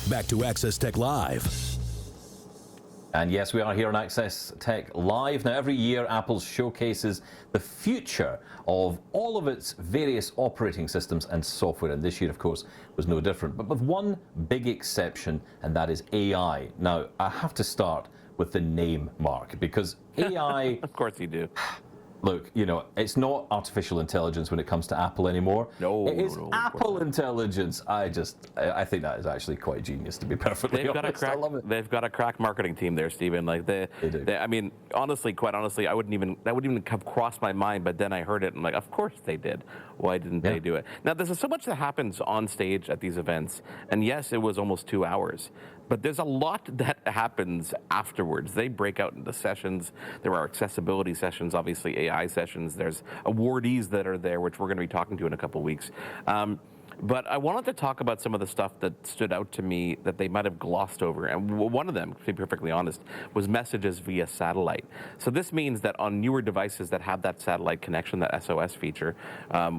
Back to Access Tech Live. And yes, we are here on Access Tech Live. Now, every year, Apple showcases the future of all of its various operating systems and software. And this year, of course, was no different. But with one big exception, and that is AI. Now, I have to start with the name, Mark, because AI... Of course you do. Look, you know, it's not artificial intelligence when it comes to Apple anymore. No, it is no, Apple intelligence. I think that is actually quite genius, to be perfectly honest. I love it. They've got a crack marketing team there, Stephen. Like they do. I mean, honestly, quite honestly, that wouldn't even come across my mind. But then I heard it, and I'm like, of course they did. Why didn't they do it? Now, there's so much that happens on stage at these events, and yes, it was almost 2 hours. But there's a lot that happens afterwards. They break out into sessions. There are accessibility sessions, obviously AI sessions. There's awardees that are there, which we're going to be talking to in a couple of weeks. But I wanted to talk about some of the stuff that stood out to me that they might have glossed over. And one of them, to be perfectly honest, was messages via satellite. So this means that on newer devices that have that satellite connection, that SOS feature,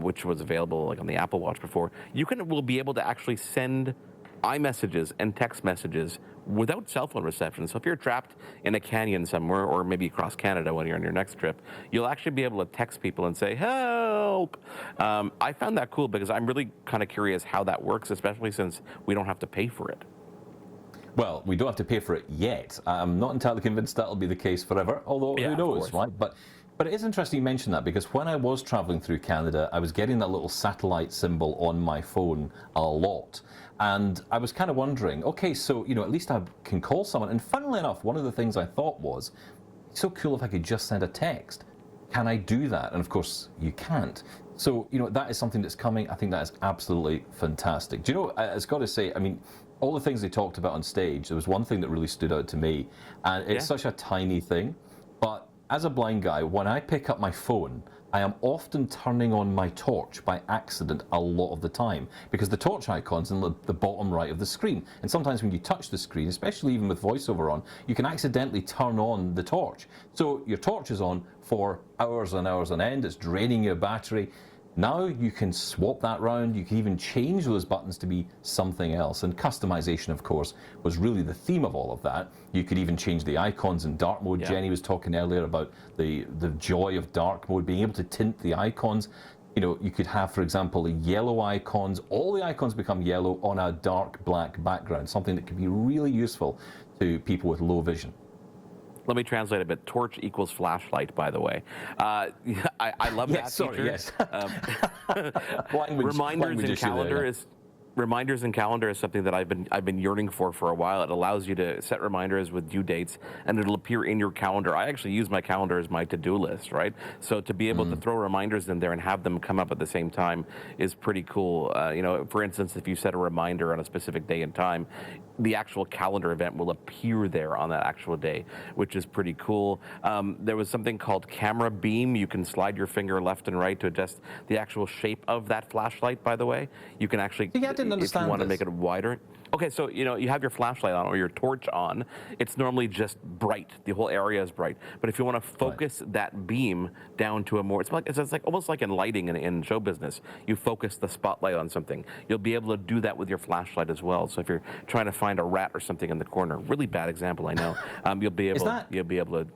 which was available like on the Apple Watch before, will be able to actually send iMessages and text messages without cell phone reception. So if you're trapped in a canyon somewhere, or maybe across Canada when you're on your next trip, you'll actually be able to text people and say, help. I found that cool because I'm really kind of curious how that works, especially since we don't have to pay for it. Well, we don't have to pay for it yet. I'm not entirely convinced that'll be the case forever, although who knows, right? But it is interesting you mention that, because when I was traveling through Canada, I was getting that little satellite symbol on my phone a lot. And I was kind of wondering, okay, so, you know, at least I can call someone. And funnily enough, one of the things I thought was, it's so cool if I could just send a text. Can I do that? And of course, you can't. So, you know, that is something that's coming. I think that is absolutely fantastic. Do you know, I've got to say, I mean, all the things they talked about on stage, there was one thing that really stood out to me. And it's such a tiny thing, but as a blind guy, when I pick up my phone, I am often turning on my torch by accident a lot of the time, because the torch icon's in the bottom right of the screen. And sometimes when you touch the screen, especially even with voiceover on, you can accidentally turn on the torch. So your torch is on for hours and hours on end. It's draining your battery. Now you can swap that round. You can even change those buttons to be something else. And customization, of course, was really the theme of all of that. You could even change the icons in dark mode. Jenny was talking earlier about the joy of dark mode, being able to tint the icons. You know, you could have, for example, the yellow icons. All the icons become yellow on a dark black background, something that could be really useful to people with low vision. Let me translate a bit. Torch equals flashlight, by the way. I love that feature. Yes. Reminders and calendar is something that I've been yearning for a while. It allows you to set reminders with due dates, and it'll appear in your calendar. I actually use my calendar as my to-do list, right? So to be able to throw reminders in there and have them come up at the same time is pretty cool. You know, for instance, if you set a reminder on a specific day and time, the actual calendar event will appear there on that actual day, which is pretty cool. There was something called camera beam. You can slide your finger left and right to adjust the actual shape of that flashlight, by the way. You can actually, if you want to make it wider. Okay, so, you know, you have your flashlight on or your torch on. It's normally just bright. The whole area is bright. But if you want to focus that beam down to a more, it's like almost like in lighting in show business. You focus the spotlight on something. You'll be able to do that with your flashlight as well. So if you're trying to find a rat or something in the corner, really bad example, I know. You'll be able to.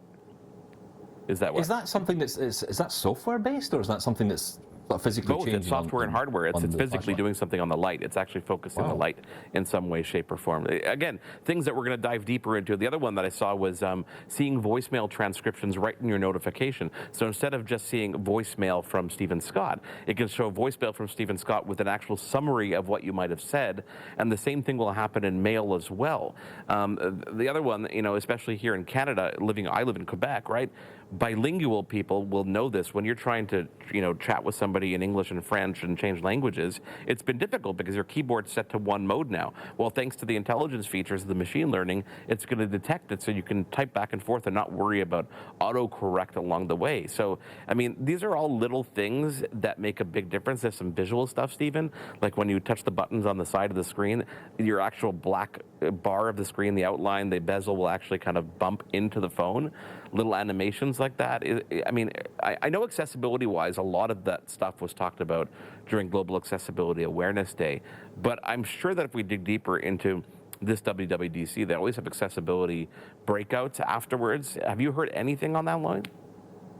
Is that what? Is that something that's is that software based, or is that something that's physically changing? Both. It's software and hardware. It's physically doing something on the light. It's actually focusing the light in some way, shape, or form. Again, things that we're going to dive deeper into. The other one that I saw was seeing voicemail transcriptions right in your notification. So instead of just seeing voicemail from Stephen Scott, it can show voicemail from Stephen Scott with an actual summary of what you might have said. And the same thing will happen in mail as well. The other one, you know, especially here in Canada, I live in Quebec, right? Bilingual people will know this. When you're trying to, you know, chat with somebody in English and French and change languages, it's been difficult because your keyboard's set to one mode now. Well, thanks to the intelligence features of the machine learning, it's going to detect it so you can type back and forth and not worry about autocorrect along the way. So, I mean, these are all little things that make a big difference. There's some visual stuff, Stephen, like when you touch the buttons on the side of the screen, your actual black bar of the screen, the outline, the bezel will actually kind of bump into the phone. Little animations like that. I mean, I know accessibility-wise, a lot of that stuff was talked about during Global Accessibility Awareness Day, but I'm sure that if we dig deeper into this WWDC. They always have accessibility breakouts afterwards. Have you heard anything on that line?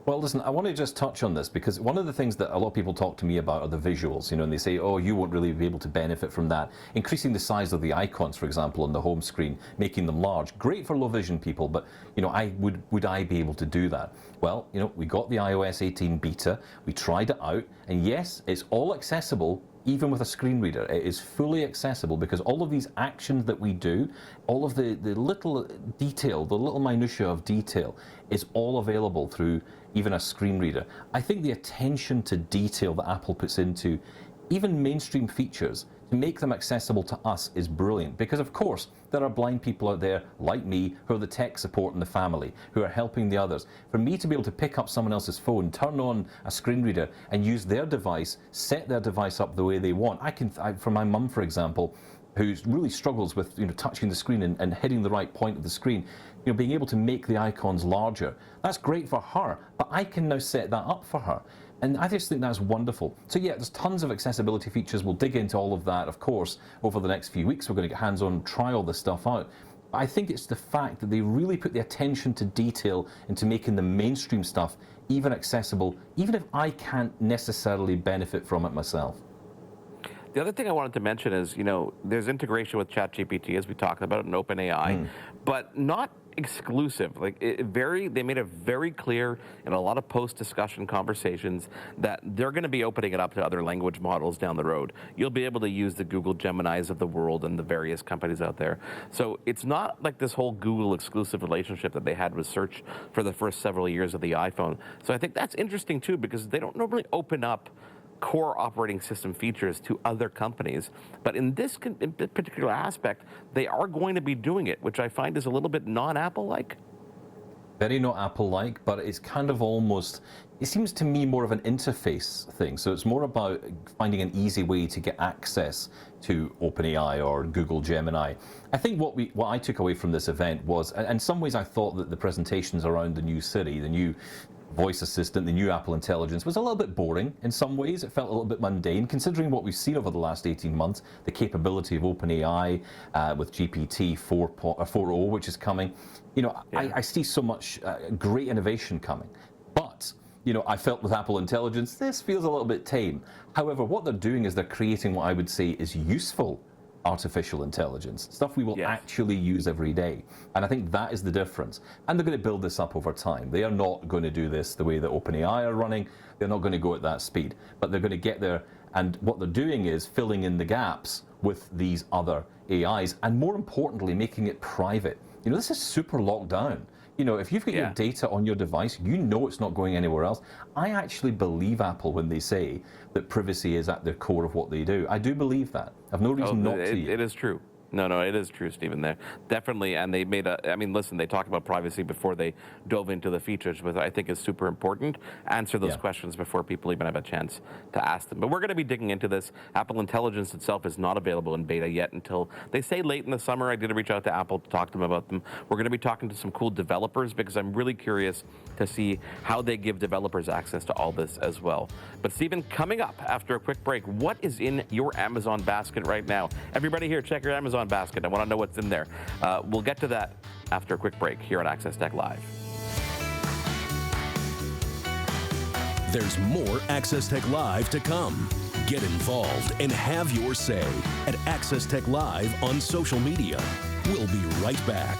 Well, listen, I want to just touch on this because one of the things that a lot of people talk to me about are the visuals, and they say, oh, you won't really be able to benefit from that. Increasing the size of the icons, for example, on the home screen, making them large. Great for low vision people, but, would I be able to do that? Well, we got the iOS 18 beta, we tried it out, and yes, it's all accessible, even with a screen reader. It is fully accessible because all of these actions that we do, all of the little detail, the little minutiae of detail is all available through even a screen reader. I think the attention to detail that Apple puts into even mainstream features to make them accessible to us is brilliant because, of course, there are blind people out there like me who are the tech support in the family, who are helping the others. For me to be able to pick up someone else's phone, turn on a screen reader and use their device, set their device up the way they want. For my mum, for example, who really struggles with touching the screen and hitting the right point of the screen, being able to make the icons larger, that's great for her, but I can now set that up for her. And I just think that's wonderful. So yeah, there's tons of accessibility features. We'll dig into all of that, of course, over the next few weeks. We're going to get hands-on and try all this stuff out. But I think it's the fact that they really put the attention to detail into making the mainstream stuff even accessible, even if I can't necessarily benefit from it myself. The other thing I wanted to mention is, there's integration with ChatGPT, as we talked about, and OpenAI, but not exclusive. They made it very clear in a lot of post-discussion conversations that they're going to be opening it up to other language models down the road. You'll be able to use the Google Geminis of the world and the various companies out there. So it's not like this whole Google exclusive relationship that they had with search for the first several years of the iPhone. So I think that's interesting too, because they don't normally open up core operating system features to other companies. But in this particular aspect, they are going to be doing it, which I find is a little bit non-Apple-like. Very not Apple-like, but it's kind of almost, it seems to me more of an interface thing. So it's more about finding an easy way to get access to OpenAI or Google Gemini. I think what I took away from this event was, and in some ways I thought that the presentations around the new Siri, the new voice assistant, the new Apple Intelligence, was a little bit boring in some ways. It felt a little bit mundane, considering what we've seen over the last 18 months, the capability of OpenAI with GPT 4.0, which is coming. I see so much great innovation coming. But, I felt with Apple Intelligence, this feels a little bit tame. However, what they're doing is they're creating what I would say is useful artificial intelligence, stuff we will actually use every day. And I think that is the difference. And they're going to build this up over time. They are not going to do this the way that OpenAI are running. They're not going to go at that speed. But they're going to get there. And what they're doing is filling in the gaps with these other AIs. And more importantly, making it private. This is super locked down. If you've got your data on your device, it's not going anywhere else. I actually believe Apple when they say that privacy is at the core of what they do. I do believe that. I've no reason not to. It is true. No, it is true, Stephen. There definitely, and they made listen, they talked about privacy before they dove into the features, which I think is super important. Answer those questions before people even have a chance to ask them. But we're going to be digging into this. Apple Intelligence itself is not available in beta yet until they say late in the summer. I did reach out to Apple to talk to them about them. We're going to be talking to some cool developers because I'm really curious to see how they give developers access to all this as well. But Stephen, coming up after a quick break, what is in your Amazon basket right now? Everybody here, check your Amazon basket. I want to know what's in there. We'll get to that after a quick break here on Access Tech Live. There's more Access Tech Live to come. Get involved and have your say at Access Tech Live on social media. We'll be right back.